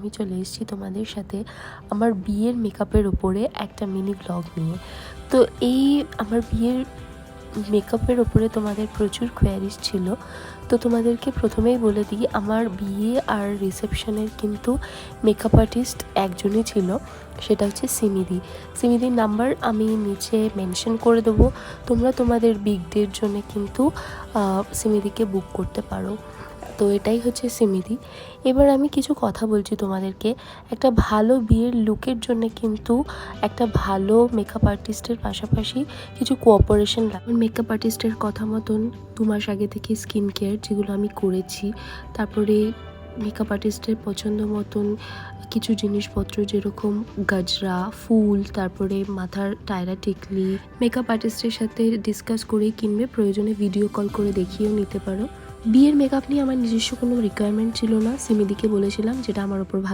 আমি চলে এসেছি তোমাদের সাথে আমার বিয়ের মেকআপের ওপরে একটা মিনি ব্লগ নিয়ে। তো এই আমার বিয়ের মেকআপের ওপরে তোমাদের প্রচুর কোয়ারিজ ছিল। তো তোমাদেরকে প্রথমেই বলে দিই, আমার বিয়ে আর রিসেপশনের কিন্তু মেকআপ আর্টিস্ট একজনই ছিল, সেটা হচ্ছে সিমিদি। সিমিদির নাম্বার আমি নিচে মেনশন করে দেবো। তোমরা তোমাদের বিগ ডের জন্য কিন্তু সিমিদিকে বুক করতে পারো। তো এটাই হচ্ছে সিমিদি। এবার আমি কিছু কথা বলছি তোমাদেরকে। একটা ভালো বিয়ের লুকের জন্য কিন্তু একটা ভালো মেকআপ আর্টিস্টের পাশাপাশি কিছু কোঅপারেশন লাগে। মেকআপ আর্টিস্টের কথা মতন 2 মাস আগে থেকে স্কিন কেয়ার যেগুলো আমি করেছি, তারপরে মেকআপ আর্টিস্টের পছন্দ মতন কিছু জিনিসপত্র যেরকম গজরা, ফুল, তারপরে মাথার টায়রা টিকলি মেকআপ আর্টিস্টের সাথে ডিসকাস করেই কিনবে। প্রয়োজনে ভিডিও কল করে দেখিয়েও নিতে পারো। বিয়ের মেকআপ নিয়ে আমার নিজস্ব কোনো রিকোয়ারমেন্ট ছিল না, সিমিদিকে বলেছিলাম যেটা আমার ওপর ভালো